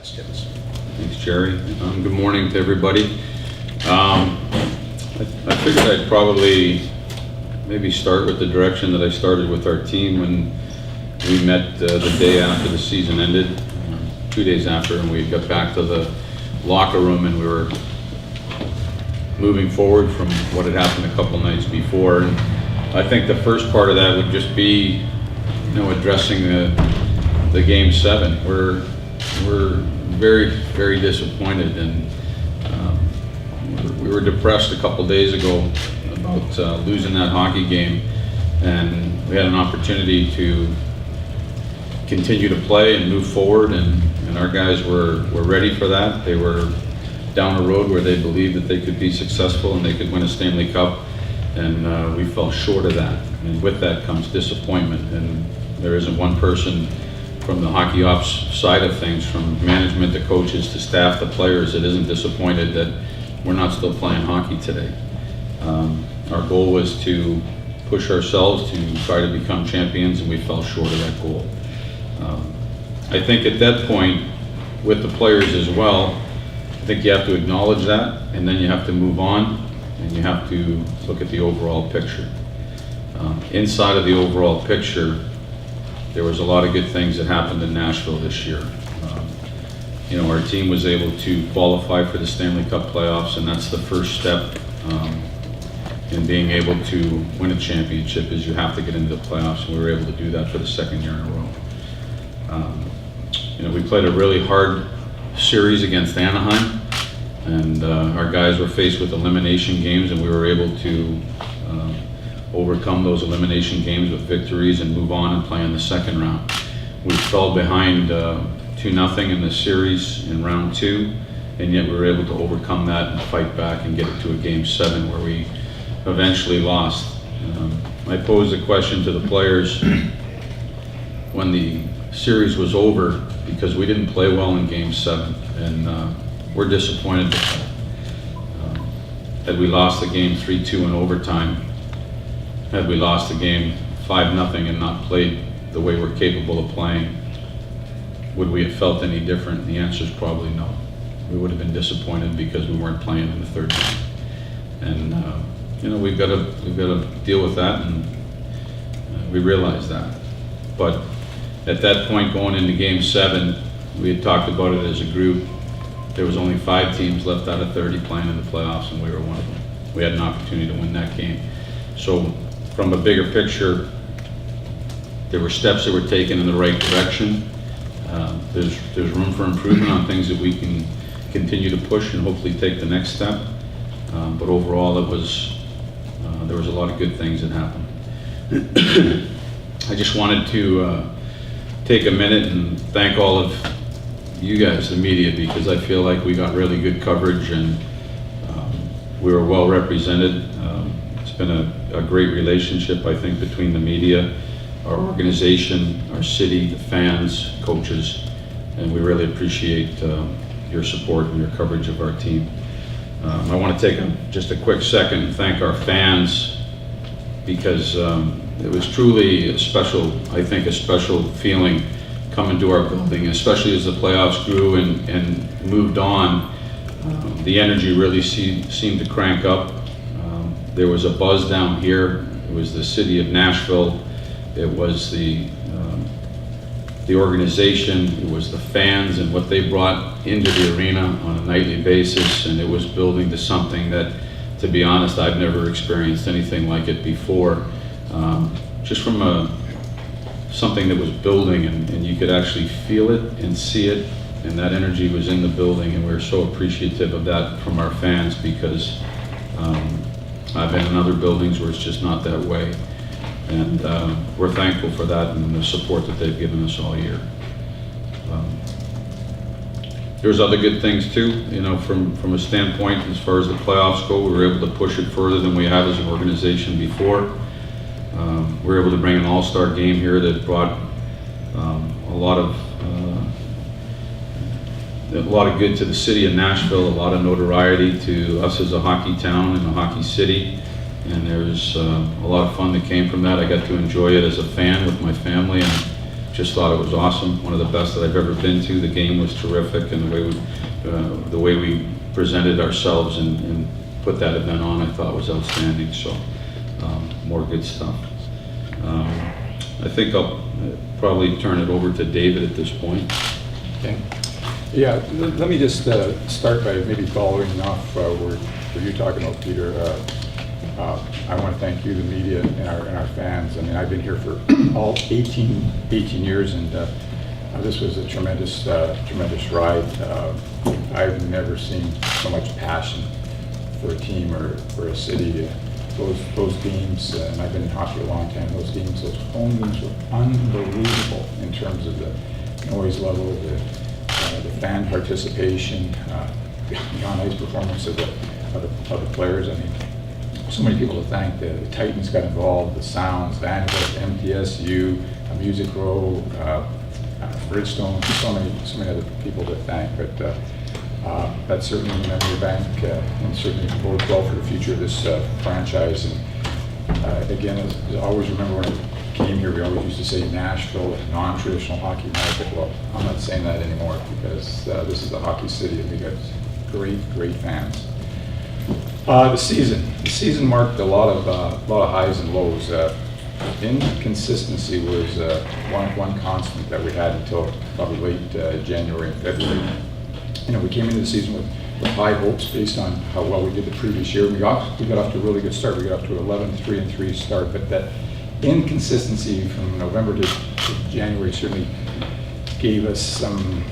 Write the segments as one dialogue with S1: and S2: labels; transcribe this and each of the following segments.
S1: questions.
S2: Thanks, Jerry. Good morning to everybody. I figured I'd probably maybe start with the direction that I started with our team when we met the day after the season ended, 2 days after, and we got back to the locker room and we were moving forward from what had happened a couple nights before. And I think the first part of that would just be, addressing the game 7. We're very, very disappointed, and we were depressed a couple days ago about losing that hockey game, and we had an opportunity to continue to play and move forward, and our guys were ready for that. They were down a road where they believed that they could be successful and they could win a Stanley Cup, and we fell short of that. And with that comes disappointment, and there isn't one person from the hockey ops side of things, from management to coaches to staff to players, that isn't disappointed that we're not still playing hockey today. Our goal was to push ourselves to try to become champions, and we fell short of that goal. I think at that point, with the players as well, I think you have to acknowledge that, and then you have to move on, and you have to look at the overall picture. Inside of the overall picture, there was a lot of good things that happened in Nashville this year. Our team was able to qualify for the Stanley Cup playoffs, and that's the first step in being able to win a championship, is you have to get into the playoffs, and we were able to do that for the second year in a row. We played a really hard series against Anaheim, and our guys were faced with elimination games, and we were able to overcome those elimination games with victories and move on and play in the second round. We fell behind 2-0 in the series in round 2, and yet we were able to overcome that and fight back and get it to a game 7 where we eventually lost. I posed a question to the players when the series was over, because we didn't play well in game 7, and we're disappointed with that. Had we lost the game 3-2 in overtime, had we lost the game 5-0 and not played the way we're capable of playing, would we have felt any different? The answer is probably no. We would have been disappointed because we weren't playing in the third game. And we've got to deal with that, and we realize that. But at that point, going into game 7, we had talked about it as a group. There was only 5 teams left out of 30 playing in the playoffs, and we were one of them. We had an opportunity to win that game. So from a bigger picture, there were steps that were taken in the right direction. There's room for improvement on things that we can continue to push and hopefully take the next step. But overall, there was a lot of good things that happened. I just wanted to take a minute and thank all of you guys, the media, because I feel like we got really good coverage, and we were well represented. It's been a great relationship, I think, between the media, our organization, our city, the fans, coaches, and we really appreciate your support and your coverage of our team. I want to take just a quick second and thank our fans, because it was truly a special feeling coming to our building, especially as the playoffs grew and moved on. The energy really seemed to crank up. There was a buzz down here. It was the city of Nashville. It was the organization. It was the fans and what they brought into the arena on a nightly basis, and it was building to something that, to be honest, I've never experienced anything like it before. Just from something that was building, and you could actually feel it and see it, and that energy was in the building, and we were so appreciative of that from our fans, because I've been in other buildings where it's just not that way, and we're thankful for that and the support that they've given us all year. There's other good things too, from a standpoint as far as the playoffs go. We were able to push it further than we have as an organization before. We were able to bring an all-star game here that brought a lot of good to the city of Nashville, a lot of notoriety to us as a hockey town and a hockey city, and there's a lot of fun that came from that. I got to enjoy it as a fan with my family, and just thought it was awesome, one of the best that I've ever been to. The game was terrific, and the way we presented ourselves and put that event on, I thought was outstanding. So more good stuff. I think I'll probably turn it over to David at this point.
S1: Okay. Yeah, let me just start by maybe following off where you're talking about, Peter. I want to thank you, the media, and our fans. I mean, I've been here for all 18 years, and this was a tremendous ride. I've never seen so much passion for a team or for a city. Those games, and I've been in hockey a long time, those home games were unbelievable in terms of the noise level, the fan participation, the on-ice performance of the players. I mean, so many people to thank. The Titans got involved, the Sounds, Vanderbilt, MTSU, Music Row, Bridgestone, so many other people to thank. But that's certainly in the memory bank, and certainly bodes well for the future of this franchise. And again, as I always remember when I came here, we always used to say Nashville, a non-traditional hockey market. Well, I'm not saying that anymore, because this is a hockey city, and we got great fans. The season marked a lot of highs and lows. Inconsistency was one constant that we had until probably late January and February. We came into the season with high hopes based on how well we did the previous year. We got off to a really good start. We got off to an 11-3-3 start, but that inconsistency from November to January certainly gave us some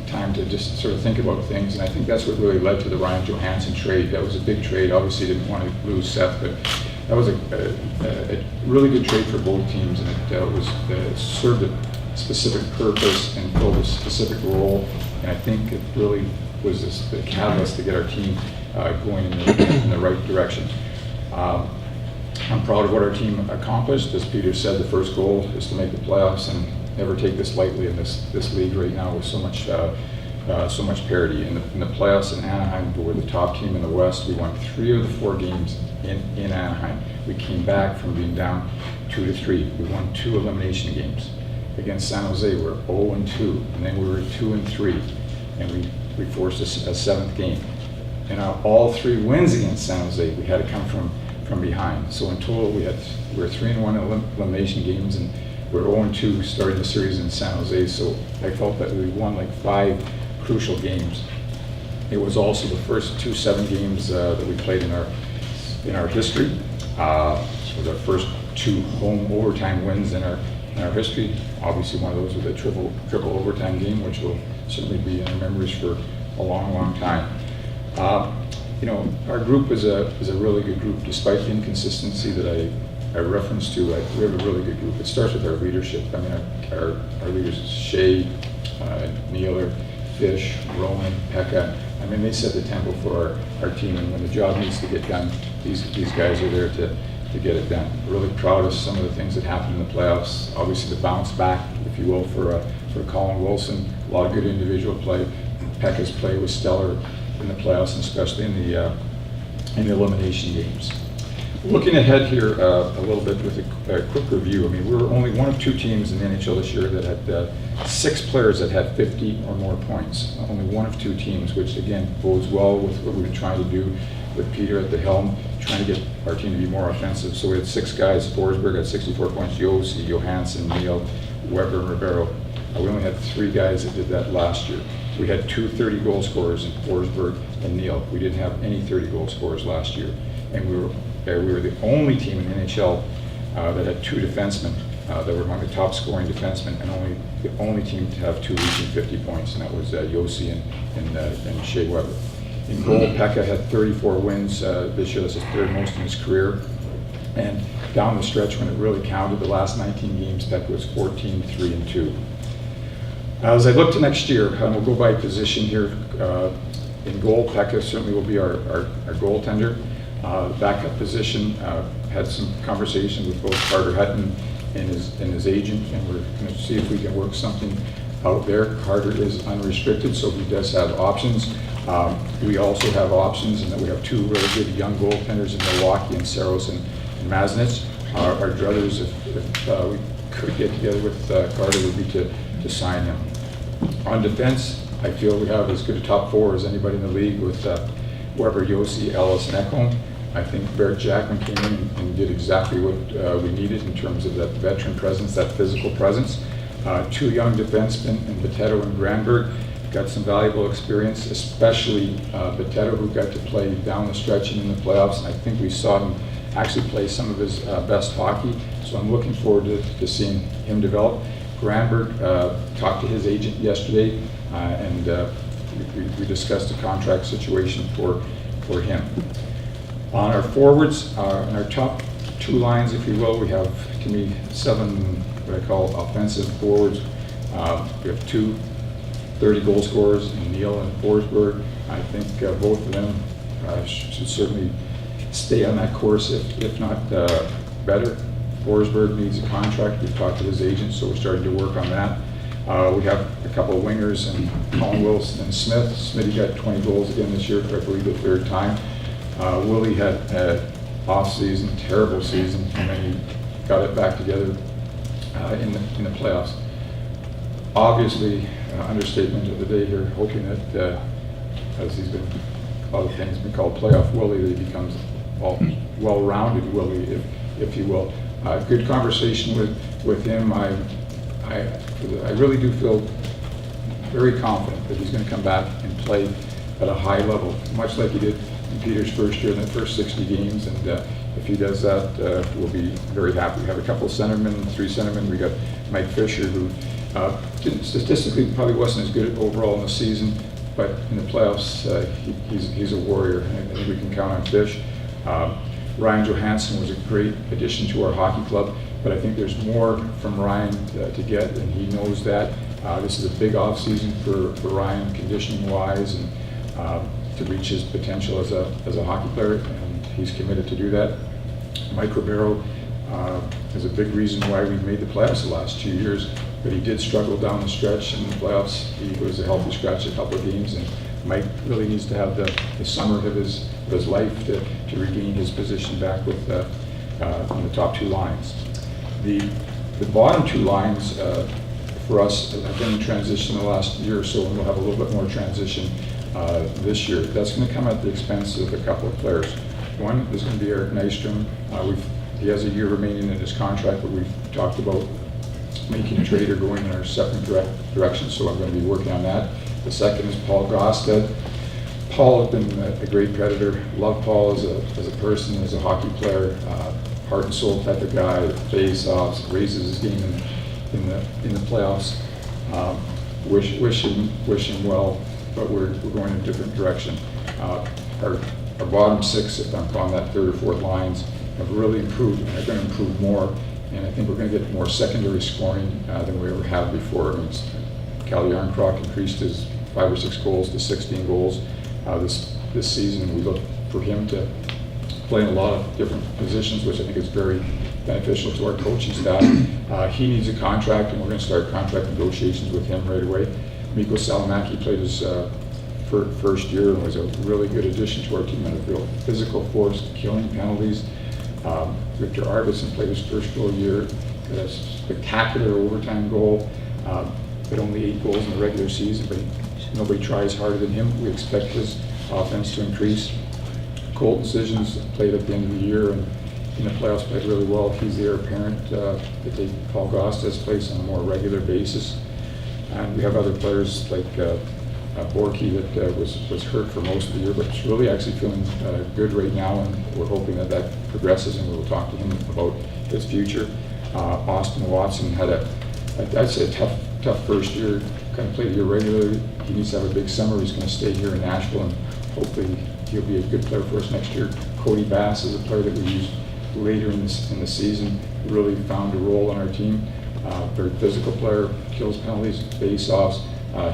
S1: time to just sort of think about things, and I think that's what really led to the Ryan Johansson trade. That was a big trade. Obviously didn't want to lose Seth, but that was a really good trade for both teams, and it served a specific purpose and filled a specific role, and I think it really was the catalyst to get our team going in the right direction. I'm proud of what our team accomplished. As Peter said, the first goal is to make the playoffs, and never take this lightly in this league right now with so much parity. In the playoffs in Anaheim, we were the top team in the West. We won 3 of the 4 games in Anaheim. We came back from being down 2-3. We won 2 elimination games. Against San Jose, we were 0-2, and then we were 2-3, and we forced a 7th game. And all 3 wins against San Jose, we had to come from behind. So in total, we were 3-1 elimination games, and we're 0-2 starting the series in San Jose, so I felt that we won like 5 crucial games. It was also the first 2 7 games that we played in our history. It was our first 2 home overtime wins in our history. Obviously, one of those was a triple overtime game, which will certainly be in our memories for a long time. Our group is a really good group, despite the inconsistency that I referenced to. We have a really good group. It starts with our leadership. I mean, our leaders, Shea, Neeler, Fish, Roman, Pekka. I mean, they set the tempo for our team, and when the job needs to get done, these guys are there to get it done. Really proud of some of the things that happened in the playoffs. Obviously, the bounce back, if you will, for Colin Wilson. A lot of good individual play. Pekka's play was stellar in the playoffs, and especially in the elimination games. Looking ahead here a little bit with a quick review. I mean, we were only one of 2 teams in the NHL this year that had 6 players that had 50 or more points. Only one of 2 teams, which again bodes well with what we've been trying to do with Peter at the helm, trying to get our team to be more offensive. So we had 6 guys. Forsberg had 64 points, Josi, Johansson, Neal, Weber, and Ribeiro. We only had 3 guys that did that last year. We had 2 30-goal scorers in Forsberg and Neal. We didn't have any 30-goal scorers last year. And we were the only team in the NHL that had 2 defensemen that were among the top scoring defensemen, and the only team to have 2 reaching 50 points, and that was Josi and Shea Weber. In goal, Pekka had 34 wins this year. That's his 3rd most in his career. And down the stretch, when it really counted, the last 19 games, Pekka was 14-3-2. As I look to next year, and we'll go by position here. In goal, Pekka certainly will be our goaltender. Backup position, had some conversation with both Carter Hutton and his agent, and we're going to see if we can work something out there. Carter is unrestricted, so he does have options. We also have options in that we have 2 really good young goaltenders in Milwaukee, and Saros and Masnitz. Our druthers, if could get together with Carter would be to sign him. On defense, I feel we have as good a top four as anybody in the league with Weber, Yossi, Ellis, and Ekholm. I think Barrett Jackman came in and did exactly what we needed in terms of that veteran presence, that physical presence. Two young defensemen in Boteto and Granberg got some valuable experience, especially Boteto, who got to play down the stretch and in the playoffs. And I think we saw him actually play some of his best hockey. So I'm looking forward to seeing him develop. Granberg talked to his agent yesterday, and we discussed the contract situation for him. On our forwards, in our top two lines, if you will, we have, to me, 7 what I call offensive forwards. We have 2 30-goal scorers, Neil and Forsberg. I think both of them should certainly stay on that course, if not better. Forsberg needs a contract. We've talked to his agent, so we're starting to work on that. We have a couple of wingers, and Colin Wilson and Smith. Smitty got 20 goals again this year for, I believe, the 3rd time. Willie had an off-season, terrible season, and then he got it back together in the playoffs. Obviously, understatement of the day here, hoping that, as he's been, other things been called playoff Willie, that he becomes well-rounded Willie, if you will. Good conversation with him. I really do feel very confident that he's going to come back and play at a high level, much like he did in Peter's first year in the first 60 games. And if he does that, we'll be very happy. We have a couple of centermen, 3 centermen. We got Mike Fisher, who statistically probably wasn't as good overall in the season, but in the playoffs, he's a warrior, and I think we can count on Fish. Ryan Johansson was a great addition to our hockey club, but I think there's more from Ryan to get, and he knows that. This is a big off-season for Ryan, conditioning-wise, and to reach his potential as a hockey player, and he's committed to do that. Mike Ribeiro is a big reason why we've made the playoffs the last 2 years, but he did struggle down the stretch in the playoffs. He was a healthy scratch a couple of games, and Mike really needs to have the summer of his life to regain his position back with on the top 2 lines. The bottom 2 lines for us have been in transition the last year or so, and we'll have a little bit more transition this year. That's going to come at the expense of a couple of players. One is going to be Eric Nystrom. He has a year remaining in his contract, but we've talked about making a trade or going in our separate direction, so I'm going to be working on that. The second is Paul Gosted. Paul has been a great Predator. Love Paul as a person, as a hockey player, heart and soul type of guy. Face-offs, raises his game in the playoffs. Wish him well, but we're going in a different direction. Our bottom 6, if I'm on that 3rd or 4th lines, have really improved, and are going to improve more. And I think we're going to get more secondary scoring than we ever have before. I mean, Cal Yarncroc increased his 5 or 6 goals to 16 goals this season. We look for him to play in a lot of different positions, which I think is very beneficial to our coaching staff. He needs a contract, and we're going to start contract negotiations with him right away. Mikko Salamaki played his first year and was a really good addition to our team, and a real physical force, killing penalties. Victor Arvidsson played his first full year, got a spectacular overtime goal, but only 8 goals in the regular season, but nobody tries harder than him. We expect his offense to increase. Colton Decisions played at the end of the year, and in the playoffs played really well. He's the heir apparent that they Paul Gosted's place on a more regular basis. And we have other players like Borky that was hurt for most of the year, but is really actually feeling good right now, and we're hoping that progresses, and we'll talk to him about his future. Austin Watson had I'd say a tough first year, kind of played a year regularly. He needs to have a big summer. He's going to stay here in Nashville, and hopefully he'll be a good player for us next year. Cody Bass is a player that we used later in the season, really found a role on our team. Very physical player, kills penalties, face-offs.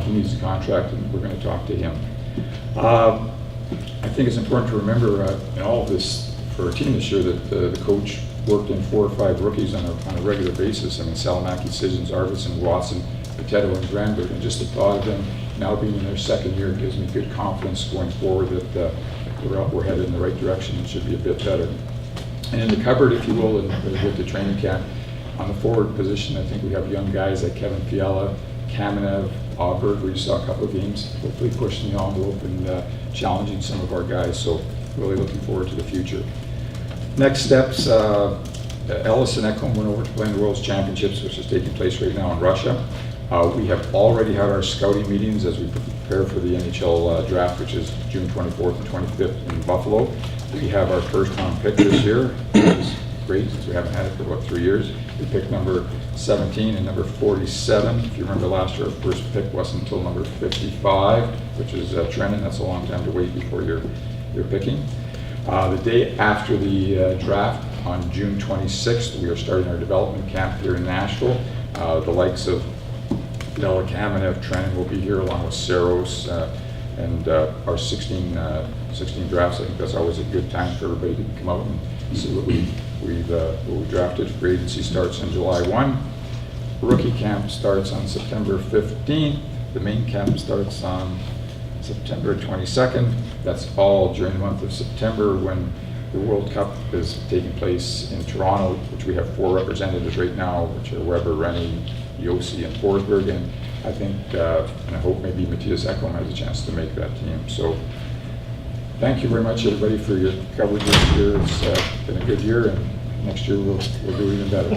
S1: He needs a contract, and we're going to talk to him. I think it's important to remember in all of this for our team this year that the coach worked in 4 or 5 rookies on a regular basis. I mean, Salamaki, Decisions, Arvidsson, Watson, Boteto, and Granberg, and just the thought of them now being in their 2nd year gives me good confidence going forward that we're headed in the right direction and should be a bit better. And in the cupboard, if you will, and with the training camp, On the forward position, I think we have young guys like Kevin Fiala, Kamenev, Auberg, where you saw a couple of games, hopefully pushing the envelope and challenging some of our guys. So really looking forward to the future. Next steps, Ellis and Ekholm went over to play in the World Championships, which is taking place right now in Russia. We have already had our scouting meetings as we prepare for the NHL draft, which is June 24th and 25th in Buffalo. We have our first round pick this year, which is great since we haven't had it for about 3 years. We picked number 17 and number 47. If you remember last year, our first pick wasn't until number 55, which is Trenton. That's a long time to wait before you're picking. The day after the draft, on June 26th, we are starting our development camp here in Nashville. The likes of Della Kamenev, Trenton will be here along with Saros and our 16 drafts. I think that's always a good time for everybody to come out and see what we drafted. Free agency starts on July 1. Rookie camp starts on September 15th. The main camp starts on September 22nd. That's all during the month of September when the World Cup is taking place in Toronto, which we have 4 representatives right now, which are Weber, Rennie, Yossi, and Forsberg. And I think, and I hope maybe Matthias Ekholm has a chance to make that team. So thank you very much, everybody, for your coverage this year. It's been a good year, and next year we'll do even better.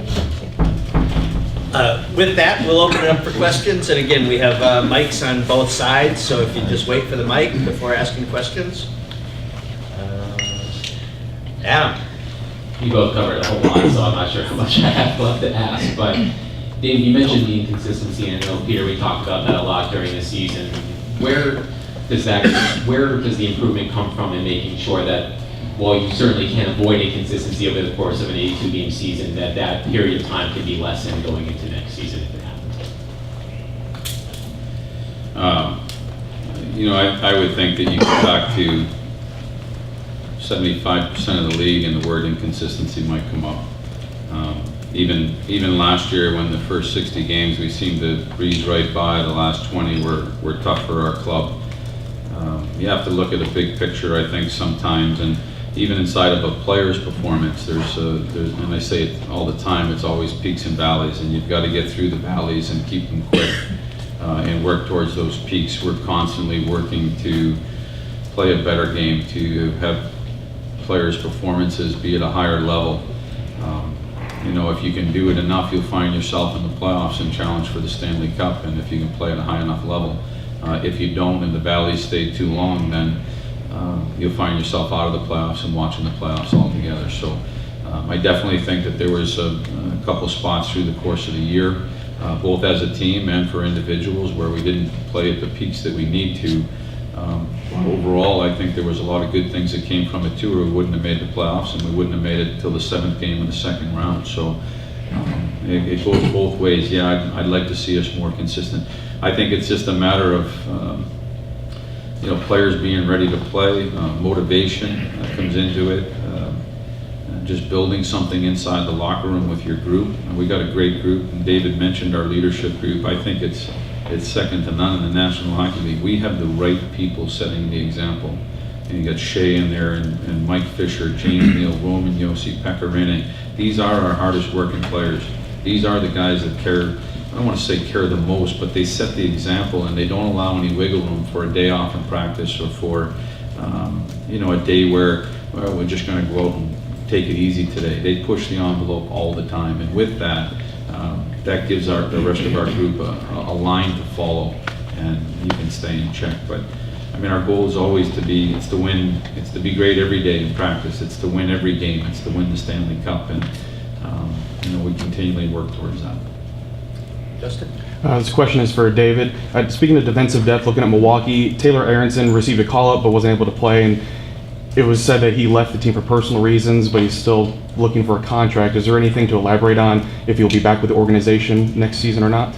S3: With that, we'll open it up for questions. And again, we have mics on both sides, so if you just wait for the mic before asking questions. Adam.
S4: You both covered a whole lot, so I'm not sure how much I have left to ask. But Dave, you mentioned the inconsistency, and I know, Peter, we talked about that a lot during the season. Where does the improvement come from in making sure that, while you certainly can't avoid inconsistency over the course of an 82-game season, that period of time can be lessened going into next season if it happens?
S2: I would think that you go back to 75% of the league and the word inconsistency might come up. Even last year, when the first 60 games we seemed to breeze right by, the last 20 were tough for our club. You have to look at a big picture, I think, sometimes, and even inside of a player's performance, there's and I say it all the time, it's always peaks and valleys, and you've got to get through the valleys and keep them quick and work towards those peaks. We're constantly working to play a better game, to have players' performances be at a higher level. If you can do it enough, you'll find yourself in the playoffs and challenge for the Stanley Cup, and if you can play at a high enough level. If you don't and the valleys stay too long, then you'll find yourself out of the playoffs and watching the playoffs altogether. So I definitely think that there was a couple spots through the course of the year, both as a team and for individuals, where we didn't play at the peaks that we need to. Overall, I think there was a lot of good things that came from it too, or we wouldn't have made the playoffs, and we wouldn't have made it till the 7th game of the 2nd round. So it goes both ways. Yeah, I'd like to see us more consistent. I think it's just a matter of players being ready to play, motivation comes into it, just building something inside the locker room with your group. And we got a great group, and David mentioned our leadership group. I think it's second to none in the National Hockey League. We have the right people setting the example. And you got Shea in there, and Mike Fisher, James Neal, Roman Yossi, Pecorine. These are our hardest working players. These are the guys that care, I don't want to say care the most, but they set the example, and they don't allow any wiggle room for a day off in practice, or for a day where we're just going to go out and take it easy today. They push the envelope all the time, and with that, that gives the rest of our group a line to follow, and you can stay in check. But our goal is always to be, it's to win, it's to be great every day in practice, it's to win every game, it's to win the Stanley Cup, and we continually work towards that.
S3: Justin?
S5: This question is for David. Speaking of defensive depth, looking at Milwaukee, Taylor Aronson received a call-up but wasn't able to play, and it was said that he left the team for personal reasons, but he's still looking for a contract. Is there anything to elaborate on if he'll be back with the organization next season or not?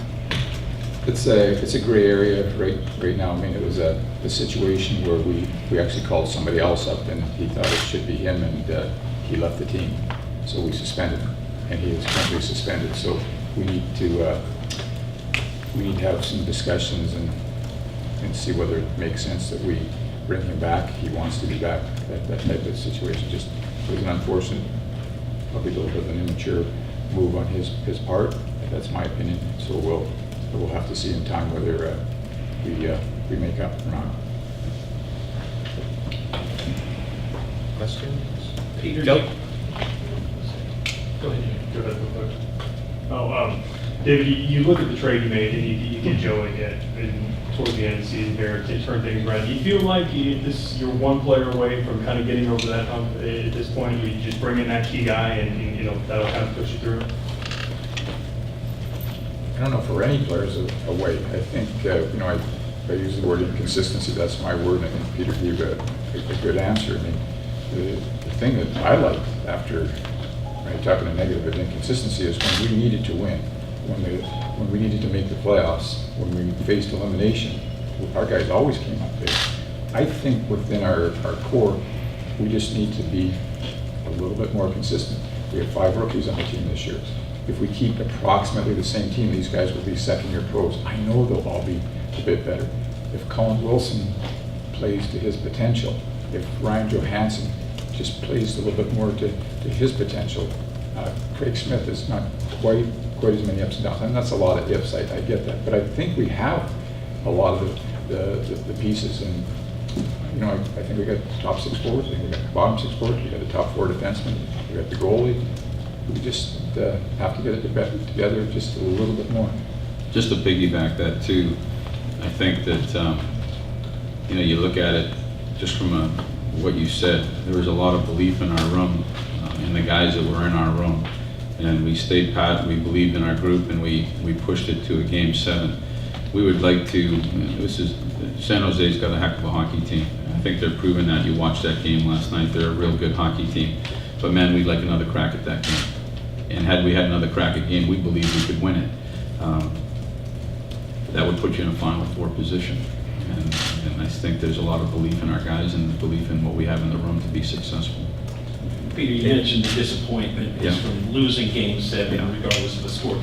S1: It's a gray area right now. It was a situation where we actually called somebody else up, and he thought it should be him, and he left the team. So we suspended him, and he is currently suspended. So we need to have some discussions and see whether it makes sense that we bring him back. He wants to be back. That type of situation just was an unfortunate, probably a little bit of an immature move on his part. That's my opinion. So we'll have to see in time whether we make up or not.
S3: Questions?
S6: Peter,
S3: Joe?
S6: Go ahead. Go ahead real quick. Oh, David, you look at the trade you made and you get Joe in towards the end of the season here to turn things around. Do you feel like you're one player away from kind of getting over that hump at this point? You just bring in that key guy and that'll kind of push you through?
S1: I don't know for any players away. I think, I use the word inconsistency. That's my word. I think Peter gave a good answer. I mean, the thing that I liked after, when you're talking a negative of inconsistency, is when we needed to win, when we needed to make the playoffs, when we faced elimination, our guys always came up there. I think within our core, we just need to be a little bit more consistent. We have 5 rookies on the team this year. If we keep approximately the same team, these guys will be second-year pros. I know they'll all be a bit better. If Colin Wilson plays to his potential, if Ryan Johansson just plays a little bit more to his potential, Craig Smith is not quite as many ups and downs, and that's a lot of ifs. I get that, but I think we have a lot of the pieces, and I think we got the top 6 forwards. I think we got the bottom 6 forwards. We got the top 4 defensemen. We got the goalie. We just have to get it together just a little bit more.
S2: Just to piggyback that too, I think that, you look at it just from what you said, there was a lot of belief in our room, in the guys that were in our room. And we stayed pat, we believed in our group, and we pushed it to a Game 7. We would like to, San Jose's got a heck of a hockey team. I think they're proving that. You watched that game last night, they're a real good hockey team. But man, we'd like another crack at that game. And had we had another crack at game, we believe we could win it. That would put you in a Final Four position. And I think there's a lot of belief in our guys and belief in what we have in the room to be successful.
S7: Peter, you mentioned the disappointment is
S2: Yeah.
S7: from losing Game 7
S2: Yeah.
S7: regardless of the score.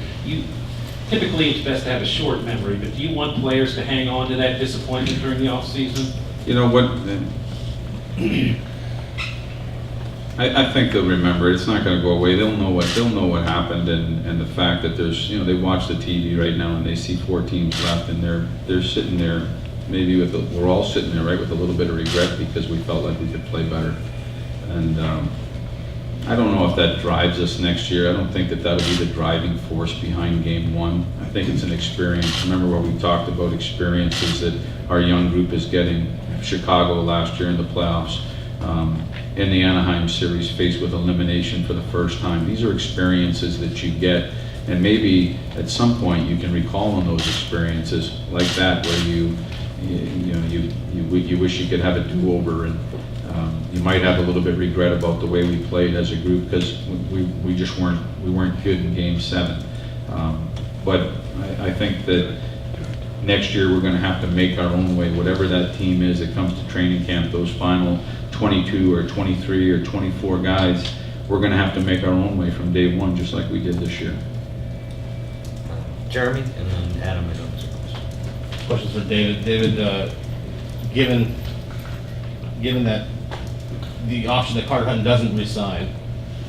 S7: Typically, it's best to have a short memory, but do you want players to hang on to that disappointment during the offseason?
S2: You know what? I think they'll remember it. It's not going to go away. They'll know what happened, and the fact that there's they watch the TV right now and they see 4 teams left, and they're sitting there. Maybe we're all sitting there right with a little bit of regret because we felt like we could play better, and I don't know if that drives us next year. I don't think that'll be the driving force behind Game 1. I think it's an experience. Remember what we talked about, experiences that our young group is getting. Chicago last year in the playoffs, in the Anaheim series, faced with elimination for the first time. These are experiences that you get, and maybe at some point you can recall on those experiences like that where you wish you could have a do-over, and you might have a little bit of regret about the way we played as a group because we just weren't good in Game 7. But I think that next year we're going to have to make our own way, whatever that team is that comes to training camp, those final 22 or 23 or 24 guys, we're going to have to make our own way from day one, just like we did this year.
S3: Jeremy, and then Adam.
S8: Questions for David. David, given that the option that Carter Hunt doesn't resign,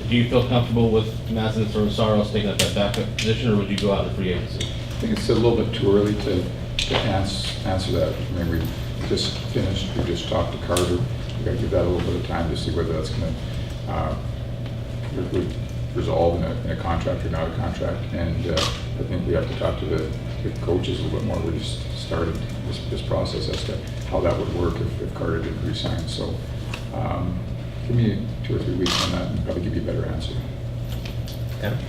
S8: do you feel comfortable with Madison or Saros taking up that backup position, or would you go out in free agency?
S1: I think it's a little bit too early to answer that. I mean, we just finished, we just talked to Carter. We got to give that a little bit of time to see whether that's going to resolve in a contract or not a contract. And I think we have to talk to the coaches a little bit more. We just started this process as to how that would work if Carter didn't resign. So give me 2 or 3 weeks on that and probably give you a better answer.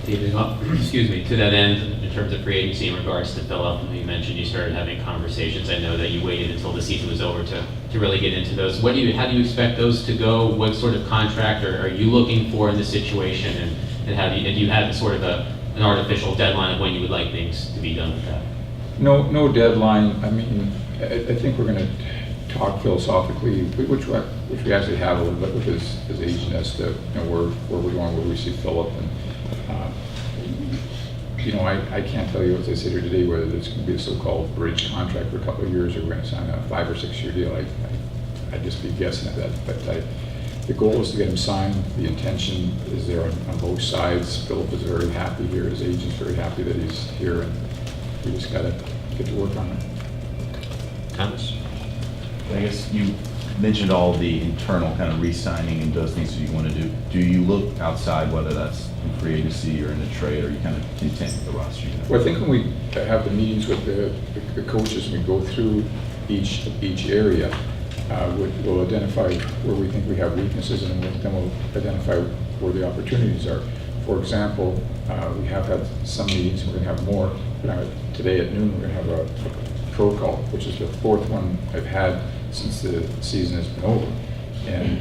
S4: David, excuse me, to that end, in terms of free agency in regards to Philip, you mentioned you started having conversations. I know that you waited until the season was over to really get into those. How do you expect those to go? What sort of contract are you looking for in this situation? And do you have sort of an artificial deadline of when you would like things to be done with that?
S1: No deadline. I mean, I think we're going to talk philosophically, which we actually have a little bit with his agent as to where we're going, where we see Philip. And I can't tell you, as I sit here today, whether it's going to be a so-called bridge contract for a couple of years or we're going to sign a 5 or 6 year deal. I'd just be guessing at that. But the goal is to get him signed. The intention is there on both sides. Philip is very happy here. His agent's very happy that he's here, and we just got to get to work on it.
S3: Thomas?
S9: I guess you mentioned all the internal kind of re-signing and those things that you want to do. Do you look outside, whether that's in free agency or in the trade, or are you kind of content with the roster?
S1: Well, I think when we have the meetings with the coaches, and we go through each area, we'll identify where we think we have weaknesses, and then we'll identify where the opportunities are. For example, we have had some meetings, and we're going to have more. Today at noon, we're going to have a pro call, which is the fourth one I've had since the season has been over. And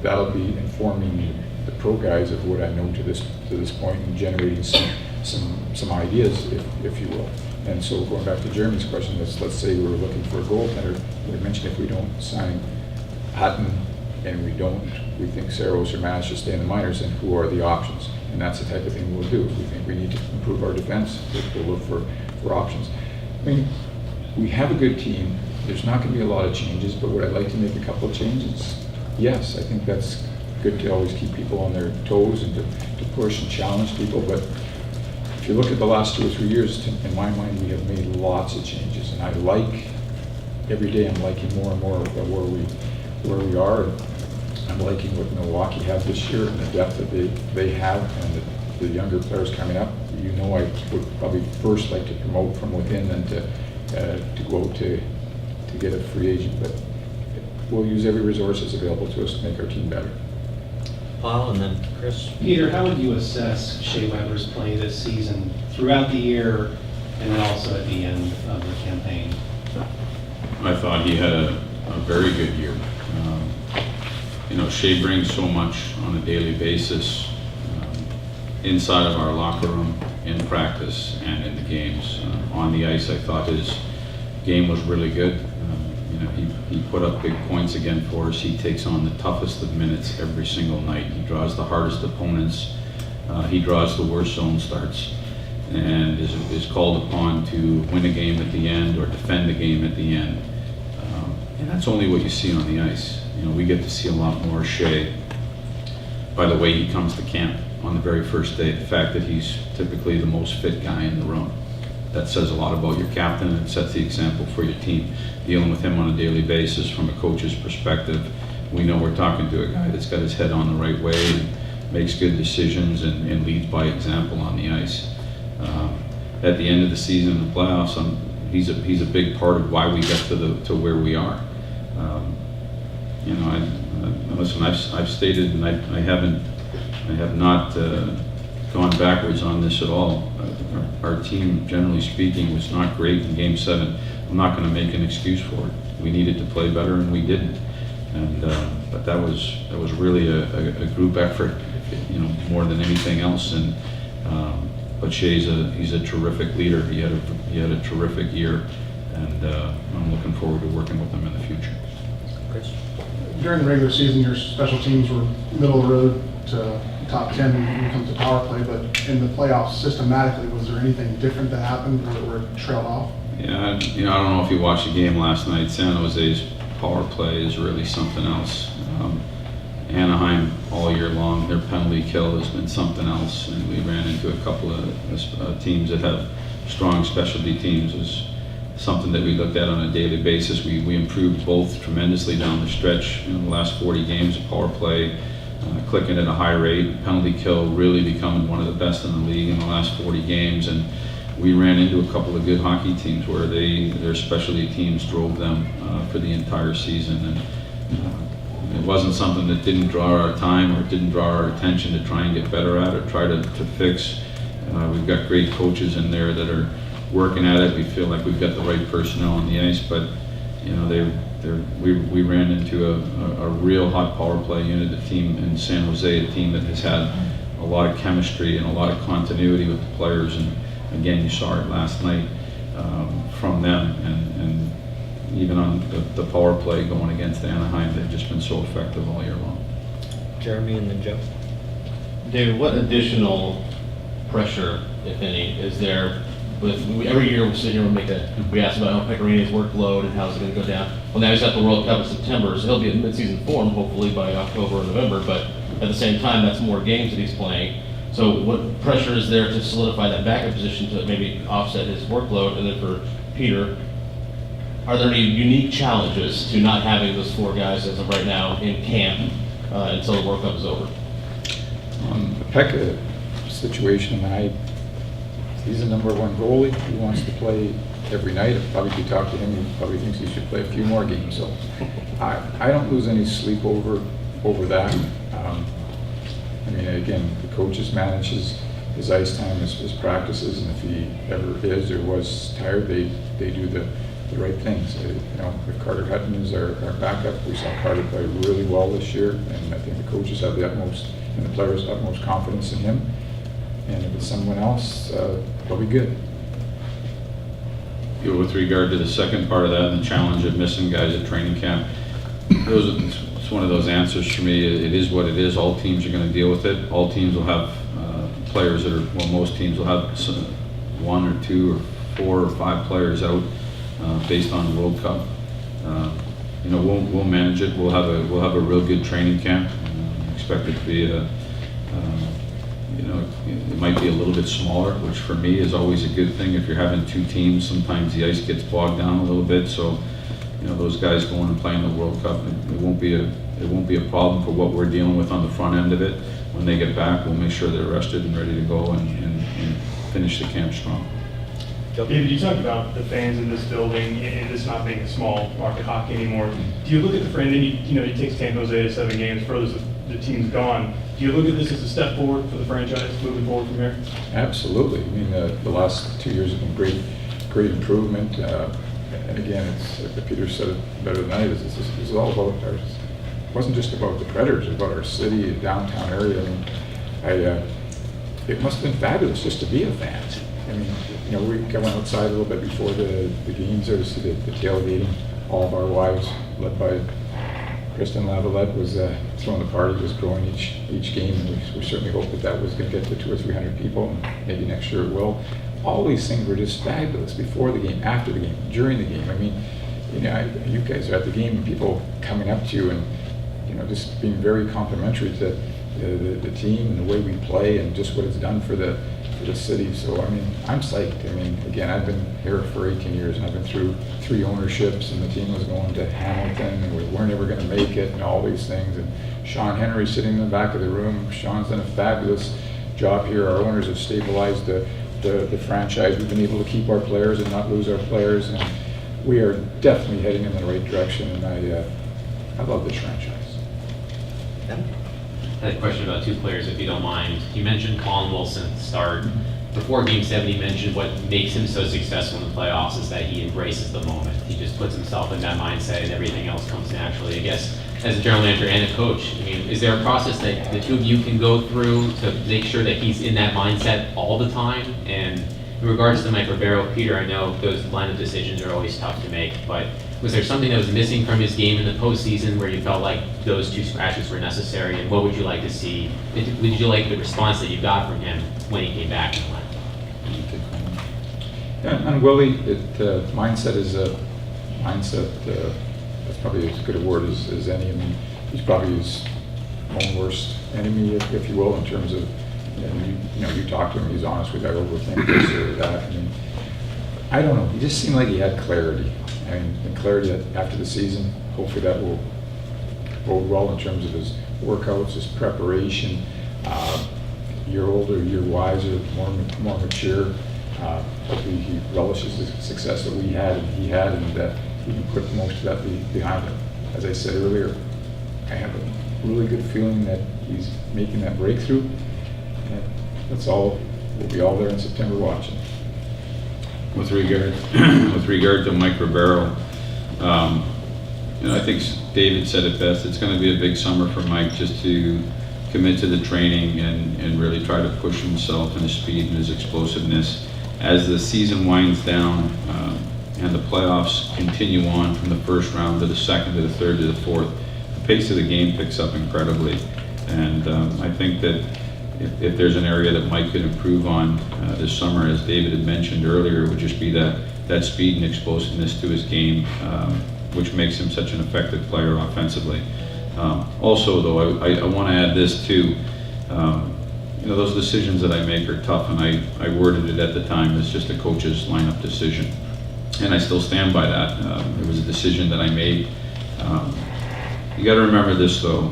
S1: that'll be informing the pro guys of what I know to this point, and generating some ideas, if you will. And so going back to Jeremy's question, let's say we were looking for a goaltender. We mentioned if we don't sign Hutton and we think Saros or Mass should stay in the minors, then who are the options? And that's the type of thing we'll do. If we think we need to improve our defense, we'll look for options. I mean, we have a good team. There's not going to be a lot of changes, but would I like to make a couple of changes? Yes, I think that's good to always keep people on their toes and to push and challenge people. But if you look at the last 2 or 3 years, in my mind, we have made lots of changes. And every day I'm liking more and more about where we are. I'm liking what Milwaukee has this year and the depth that they have, and the younger players coming up. You know, I would probably first like to promote from within than to go out to get a free agent, but we'll use every resource that's available to us to make our team better.
S3: Paul, and then Chris?
S10: Peter, how would you assess Shea Weber's play this season throughout the year and then also at the end of the campaign?
S2: I thought he had a very good year. Shea brings so much on a daily basis inside of our locker room, in practice, and in the games. On the ice, I thought his game was really good. He put up big points again for us. He takes on the toughest of minutes every single night. He draws the hardest opponents. He draws the worst zone starts, and is called upon to win a game at the end or defend a game at the end. And that's only what you see on the ice. We get to see a lot more Shea by the way he comes to camp on the very first day. The fact that he's typically the most fit guy in the room. That says a lot about your captain, and it sets the example for your team. Dealing with him on a daily basis from a coach's perspective, we know we're talking to a guy that's got his head on the right way and makes good decisions and leads by example on the ice. At the end of the season in the playoffs, he's a big part of why we get to where we are. Listen, I've stated, and I have not gone backwards on this at all. Our team, generally speaking, was not great in Game 7. I'm not going to make an excuse for it. We needed to play better, and we didn't. But that was really a group effort, more than anything else. But Shea's he's a terrific leader. He had a terrific year, and I'm looking forward to working with him in the future.
S3: Chris?
S11: During the regular season, your special teams were middle of the road to top 10 when it comes to power play, but in the playoffs, systematically, was there anything different that happened where it trailed off?
S2: Yeah, I don't know if you watched the game last night. San Jose's power play is really something else. Anaheim all year long, their penalty kill has been something else, and we ran into a couple of teams that have strong specialty teams. It was something that we looked at on a daily basis. We improved both tremendously down the stretch in the last 40 games of power play, clicking at a high rate, penalty kill really becoming one of the best in the league in the last 40 games. And we ran into a couple of good hockey teams where their specialty teams drove them for the entire season. And it wasn't something that didn't draw our time or didn't draw our attention to try and get better at or try to fix. We've got great coaches in there that are working at it. We feel like we've got the right personnel on the ice, but we ran into a real hot power play unit, a team in San Jose, a team that has had a lot of chemistry and a lot of continuity with the players. And again, you saw it last night from them, and even on the power play going against Anaheim, they've just been so effective all year long.
S3: Jeremy and then Joe.
S8: David, what additional pressure, if any, is there But every year we sit here and we ask about Pecorini's workload and how's it going to go down. Well, now he's got the World Cup in September, so he'll be in mid-season form hopefully by October or November. But at the same time, that's more games that he's playing. So what pressure is there to solidify that backup position to maybe offset his workload? And then for Peter, are there any unique challenges to not having those 4 guys as of right now in camp until the World Cup is over?
S1: The Pekka situation, he's the #1 goalie. He wants to play every night. If you talk to him, he probably thinks he should play a few more games. So I don't lose any sleep over that. I mean, again, the coaches manage his ice time, his practices, and if he ever is or was tired, they do the right things. You know, if Carter Hutton is our backup, we saw Carter play really well this year, and I think the coaches have the utmost, and the players utmost confidence in him. And if it's someone else, they'll be good.
S2: With regard to the second part of that and the challenge of missing guys at training camp, it's one of those answers for me. It is what it is. All teams are going to deal with it. All teams will have players that are, well, most teams will have 1 or 2 or 4 or 5 players out based on the World Cup. You know, we'll manage it. We'll have a real good training camp. Expect it to be you know, it might be a little bit smaller, which for me is always a good thing. If you're having 2 teams, sometimes the ice gets bogged down a little bit. So, you know, those guys going and playing the World Cup, it won't be a problem for what we're dealing with on the front end of it. When they get back, we'll make sure they're rested and ready to go and finish the camp strong.
S6: David, you talked about the fans in this building and this not being a small market hockey anymore. Do you look at the friend, and you know, it takes San Jose to 7 games, furthest the team's gone. Do you look at this as a step forward for the franchise moving forward from here?
S1: Absolutely. I mean, the last 2 years have been great improvement. And again, Peter said it better than I did. This is all about it wasn't just about the Predators, it was about our city, the downtown area. I mean, it must have been fabulous just to be a fan. I mean, you know, we went outside a little bit before the games there to see the tailgating. All of our wives, led by Kristen Laviolette, was throwing the party, was growing each game, and we certainly hope that was going to get to 200 or 300 people, and maybe next year it will. All these things were just fabulous before the game, after the game, during the game. I mean, you know, you guys are at the game, and people coming up to you and, you know, just being very complimentary to the team and the way we play and just what it's done for the city. So, I mean, I'm psyched. I mean, again, I've been here for 18 years, and I've been through 3 ownerships, and the team was going to Hamilton, and we weren't ever going to make it, and all these things. And Sean Henry sitting in the back of the room. Sean's done a fabulous job here. Our owners have stabilized the franchise. We've been able to keep our players and not lose our players, and we are definitely heading in the right direction, and I love this franchise.
S4: I had a question about 2 players, if you don't mind. You mentioned Colin Wilson at the start. Before Game 7, he mentioned what makes him so successful in the playoffs is that he embraces the moment. He just puts himself in that mindset, and everything else comes naturally. I guess, as a general manager and a coach, I mean, is there a process that the 2 of you can go through to make sure that he's in that mindset all the time? And in regards to Mike Ribeiro, Peter, I know those lineup decisions are always tough to make, but was there something that was missing from his game in the postseason where you felt like those 2 scratches were necessary, and what would you like to see? Would you like the response that you got from him when he came back in the lineup?
S1: Yeah, and Willie, mindset is a mindset. That's probably as good a word as any. I mean, he's probably his own worst enemy, if you will, in terms of, you talk to him, he's honest with you, I overthink this or that. I mean, I don't know. He just seemed like he had clarity. I mean, the clarity after the season, hopefully that will bode well in terms of his workouts, his preparation. Year older, year wiser, more mature. Hopefully he relishes the success that we had and he had, and that he can put most of that behind him. As I said earlier, I have a really good feeling that he's making that breakthrough. And that's all. We'll be all there in September watching.
S2: With regard to Mike Ribeiro, I think David said it best. It's going to be a big summer for Mike, just to commit to the training and really try to push himself and his speed and his explosiveness. As the season winds down and the playoffs continue on from the first round to the second to the third to the fourth, the pace of the game picks up incredibly. And I think that if there's an area that Mike could improve on this summer, as David had mentioned earlier, it would just be that speed and explosiveness to his game, which makes him such an effective player offensively. Also, though, I want to add this too. You know, those decisions that I make are tough, and I worded it at the time as just a coach's lineup decision. And I still stand by that. It was a decision that I made. You got to remember this, though.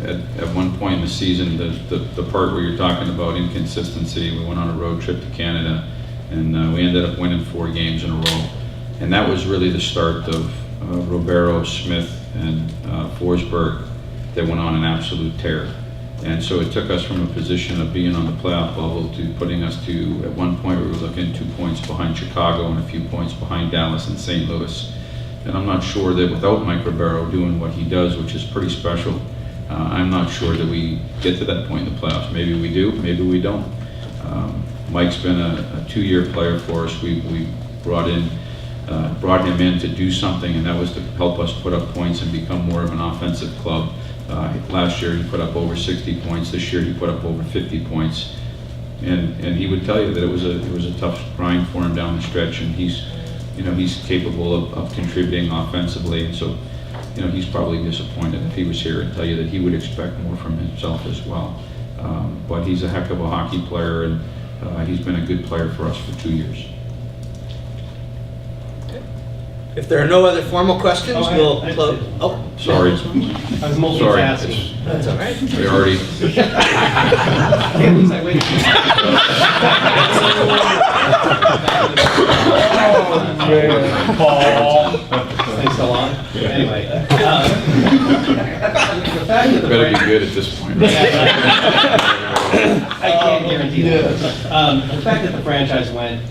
S2: At one point in the season, the part where you're talking about inconsistency, we went on a road trip to Canada, and we ended up winning 4 games in a row. And that was really the start of Ribeiro, Smith, and Forsberg that went on an absolute tear. And so it took us from a position of being on the playoff bubble to putting us to, at one point, we were looking 2 points behind Chicago and a few points behind Dallas and St. Louis. And I'm not sure that without Mike Ribeiro doing what he does, which is pretty special, I'm not sure that we get to that point in the playoffs. Maybe we do, maybe we don't. Mike's been a 2-year player for us. We brought him in to do something, and that was to help us put up points and become more of an offensive club. Last year he put up over 60 points. This year he put up over 50 points, and he would tell you that it was a tough grind for him down the stretch. And he's capable of contributing offensively, and so he's probably disappointed if he was here and tell you that he would expect more from himself as well. But he's a heck of a hockey player, and he's been a good player for us for 2 years.
S3: If there are no other formal questions, we'll close. Oh,
S2: Sorry.
S10: I was multitasking.
S3: That's all right.
S2: We already.
S10: At least I waited. Thanks so long. Anyway. The fact that the
S2: Better be good at this point.
S10: I can't guarantee that. The fact that the franchise went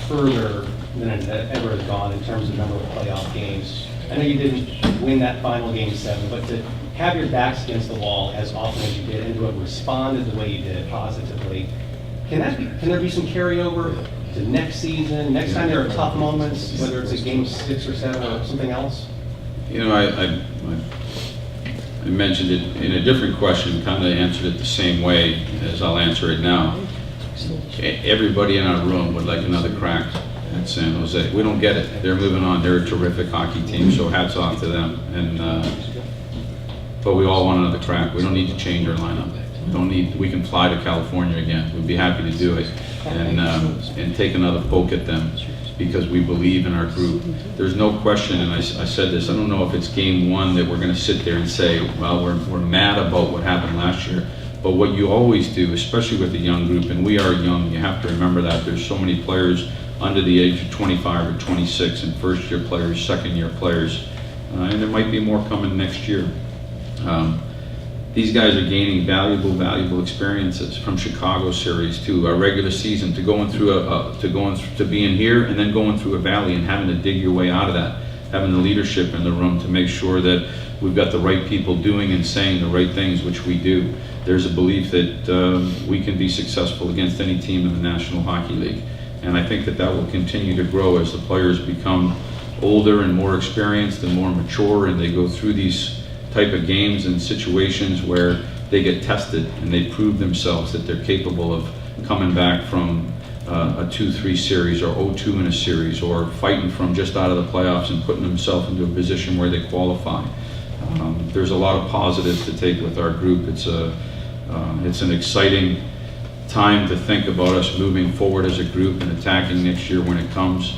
S10: further than it ever has gone in terms of number of playoff games. I know you didn't win that final Game 7, but to have your backs against the wall as often as you did and to have responded the way you did positively, can there be some carryover to next season, next time there are tough moments, whether it's a Game 6 or 7 or something else?
S2: I mentioned it in a different question, kind of answered it the same way as I'll answer it now. Everybody in our room would like another crack at San Jose. We don't get it. They're moving on. They're a terrific hockey team, so hats off to them. But we all want another crack. We don't need to change our lineup. We can fly to California again. We'd be happy to do it and take another poke at them because we believe in our group. There's no question, and I said this, I don't know if it's Game 1 that we're going to sit there and say, well, we're mad about what happened last year. But what you always do, especially with a young group, and we are young, you have to remember that there's so many players under the age of 25 or 26, and first-year players, second-year players, and there might be more coming next year. These guys are gaining valuable experiences from Chicago series to a regular season, to going through to being here and then going through a valley and having to dig your way out of that, having the leadership in the room to make sure that we've got the right people doing and saying the right things, which we do. There's a belief that we can be successful against any team in the National Hockey League. And I think that will continue to grow as the players become older and more experienced and more mature, and they go through these type of games and situations where they get tested and they prove themselves that they're capable of coming back from a 2-3 series or 0-2 in a series, or fighting from just out of the playoffs and putting themselves into a position where they qualify. There's a lot of positives to take with our group. It's an exciting time to think about us moving forward as a group and attacking next year when it comes.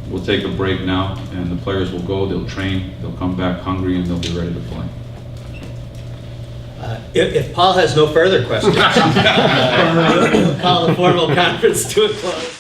S2: We'll take a break now, and the players will go, they'll train, they'll come back hungry, and they'll be ready to play.
S3: If Paul has no further questions, we'll call the formal conference to a close.